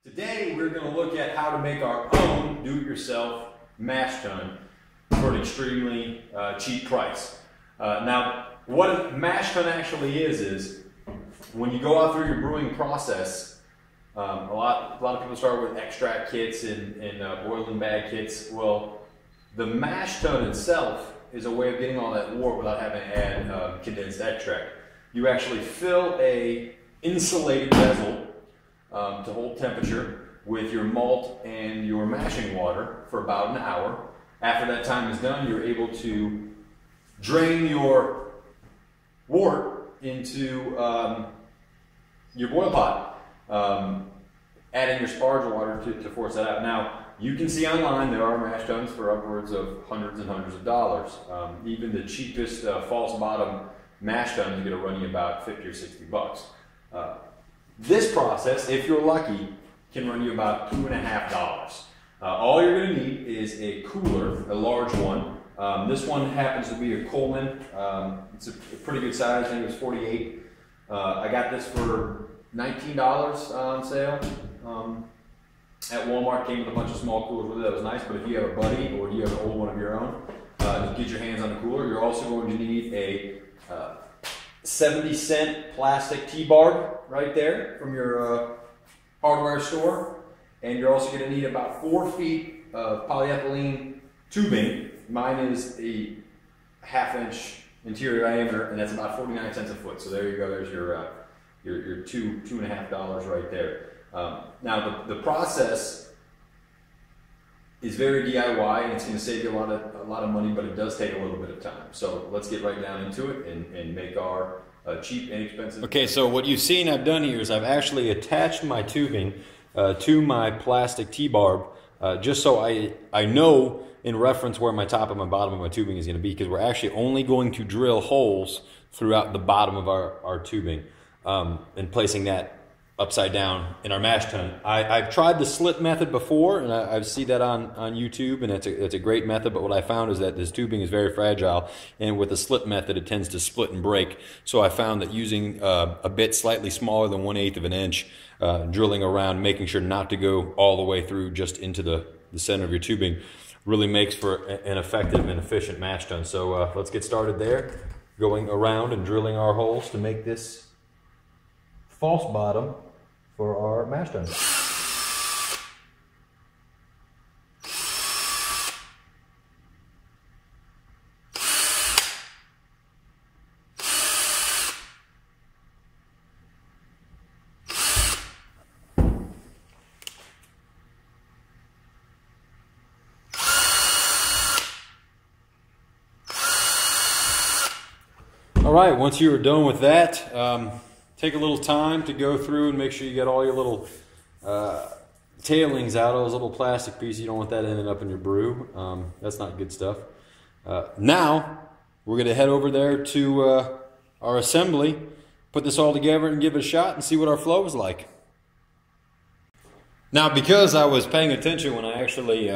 Today we're going to look at how to make our own do-it-yourself mash tun for an extremely cheap price. Now, what a mash tun actually is when you go out through your brewing process, a lot of people start with extract kits and boiling bag kits. Well, the mash tun itself is a way of getting all that wort without having to add condensed extract. You actually fill a insulated vessel to hold temperature with your malt and your mashing water for about an hour. After that time is done, you're able to drain your wort into your boil pot, adding your sparge water to force that out. Now, you can see online there are mash tuns for upwards of hundreds and hundreds of dollars. Even the cheapest false bottom mash tun is going to run you about 50 or 60 bucks. This process, if you're lucky, can run you about $2.50. All you're going to need is a cooler, a large one. This one happens to be a Coleman. It's a pretty good size. I think it was 48. I got this for $19 on sale at Walmart. Came with a bunch of small coolers with it. That was nice. But if you have a buddy or you have an old one of your own, get your hands on the cooler. You're also going to need a 70-cent plastic T-barb right there from your hardware store. And you're also going to need about 4 feet of polyethylene tubing. Mine is a 1/2-inch interior diameter, and that's about 49 cents a foot. So there you go. There's your $2.50 right there. Now the process is very DIY, and it's going to save you a lot of money, but it does take a little bit of time. So let's get right down into it and make our cheap, inexpensive. Okay, so what you've seen I've done here is I've actually attached my tubing to my plastic T-barb, just so I know in reference where my top and my bottom of my tubing is going to be, because we're actually only going to drill holes throughout the bottom of our tubing, and placing that upside down in our mash tun. I've tried the slit method before, and I see that on YouTube, and it's a great method, but what I found is that this tubing is very fragile, and with the slit method it tends to split and break. So I found that using a bit slightly smaller than 1/8 of an inch, drilling around, making sure not to go all the way through just into the center of your tubing, really makes for an effective and efficient mash tun. So let's get started there, going around and drilling our holes to make this false bottom for our mash tun. All right, once you are done with that, take a little time to go through and make sure you get all your little tailings out of those little plastic pieces. You don't want that ending up in your brew. That's not good stuff. Now, we're going to head over there to our assembly, put this all together and give it a shot and see what our flow is like. Now, because I was paying attention when I actually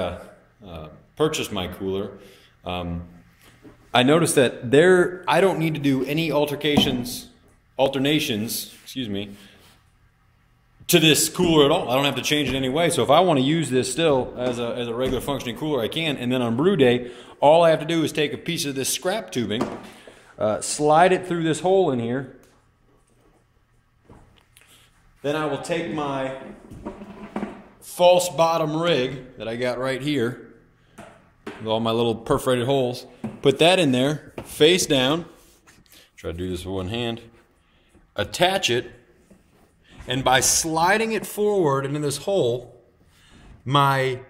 purchased my cooler, I noticed that I don't need to do any alternations, excuse me, to this cooler at all. I don't have to change it anyway. So if I want to use this still as a regular functioning cooler, I can. And then on brew day, all I have to do is take a piece of this scrap tubing, slide it through this hole in here. Then I will take my false bottom rig that I got right here with all my little perforated holes, put that in there, face down, try to do this with one hand, attach it, and by sliding it forward into this hole, my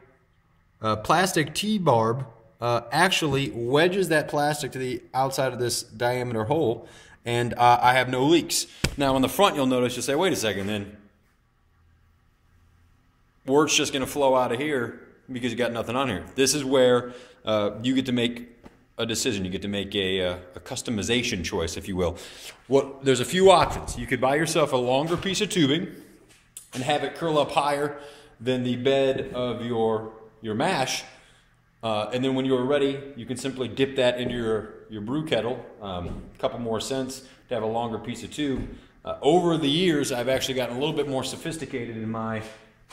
plastic T-barb actually wedges that plastic to the outside of this diameter hole, and I have no leaks. Now on the front you'll notice, you'll say, wait a second, then wort's just going to flow out of here because you got nothing on here. This is where you get to make a decision. You get to make a customization choice, if you will. There's a few options. You could buy yourself a longer piece of tubing and have it curl up higher than the bed of your mash. And then when you're ready, you can simply dip that into your brew kettle. A couple more cents to have a longer piece of tube. Over the years, I've actually gotten a little bit more sophisticated in my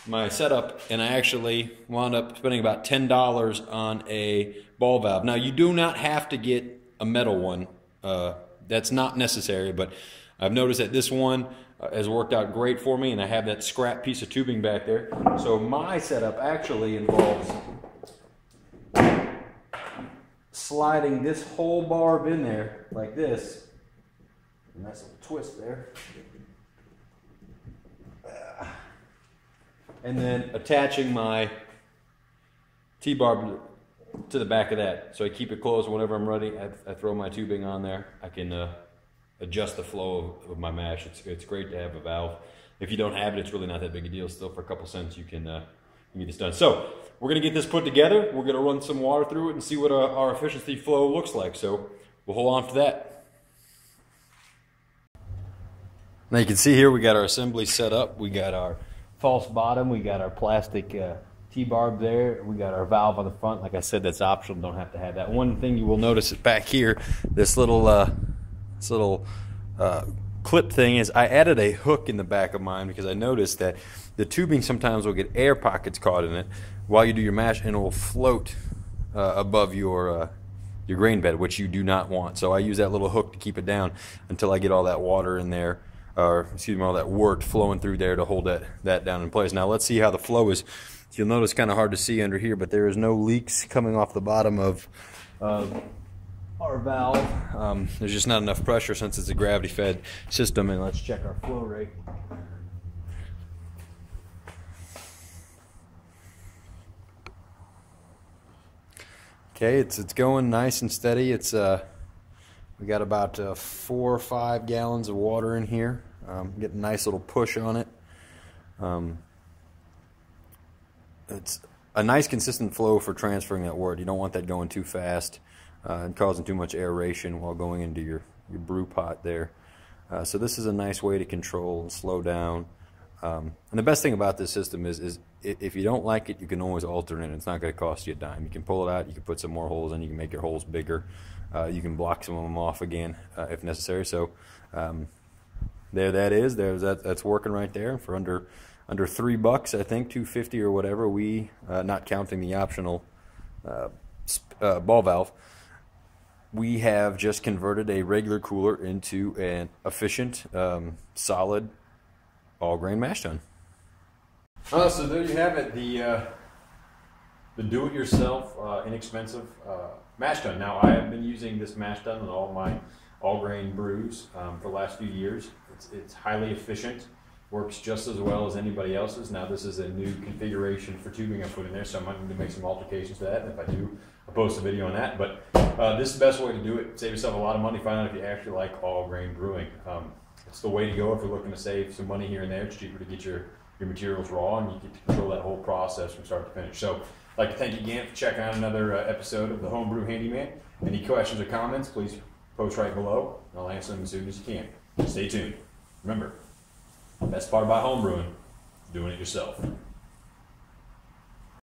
my setup, and I actually wound up spending about $10 on a ball valve. Now, you do not have to get a metal one. That's not necessary, but I've noticed that this one has worked out great for me, and I have that scrap piece of tubing back there. So my setup actually involves sliding this whole barb in there like this. Nice little twist there. And then attaching my T-barb to the back of that. So I keep it closed whenever I'm ready. I throw my tubing on there. I can adjust the flow of my mash. It's great to have a valve. If you don't have it, it's really not that big a deal. Still, for a couple cents, you can get this done. So we're going to get this put together. We're going to run some water through it and see what our efficiency flow looks like. So we'll hold on for that. Now you can see here we got our assembly set up. We got our false bottom. We got our plastic T-barb there. We got our valve on the front. Like I said, that's optional. Don't have to have that. One thing you will notice back here, this little clip thing is I added a hook in the back of mine because I noticed that the tubing sometimes will get air pockets caught in it while you do your mash, and it will float above your grain bed, which you do not want. So I use that little hook to keep it down until I get all that water in there, or excuse me, all that wort flowing through there to hold that down in place. Now let's see how the flow is. You'll notice kind of hard to see under here, but there is no leaks coming off the bottom of our valve. There's just not enough pressure since it's a gravity-fed system. And let's check our flow rate. Okay, it's going nice and steady. It's we got about 4 or 5 gallons of water in here. Getting a nice little push on it. It's a nice consistent flow for transferring that wort. You don't want that going too fast and causing too much aeration while going into your brew pot there. So this is a nice way to control and slow down. And the best thing about this system is if you don't like it, you can always alter it. It's not going to cost you a dime. You can pull it out, you can put some more holes in, you can make your holes bigger. You can block some of them off again if necessary. So there that is. That's working right there for under $3, I think, $2.50 or whatever. We not counting the optional ball valve. We have just converted a regular cooler into an efficient, solid, all-grain mash tun. So there you have it, the do-it-yourself, inexpensive mash tun. Now, I have been using this mash tun on all my all-grain brews for the last few years. It's highly efficient, works just as well as anybody else's. Now, this is a new configuration for tubing I put in there, so I might need to make some alterations to that. And if I do, I'll post a video on that. But this is the best way to do it. Save yourself a lot of money. Find out if you actually like all-grain brewing. It's the way to go if you're looking to save some money here and there. It's cheaper to get your materials raw, and you get to control that whole process from start to finish. So I'd like to thank you again for checking out another episode of the Homebrew Handyman. Any questions or comments, please post right below. I'll answer them as soon as you can. Stay tuned. Remember, the best part about homebrewing is doing it yourself.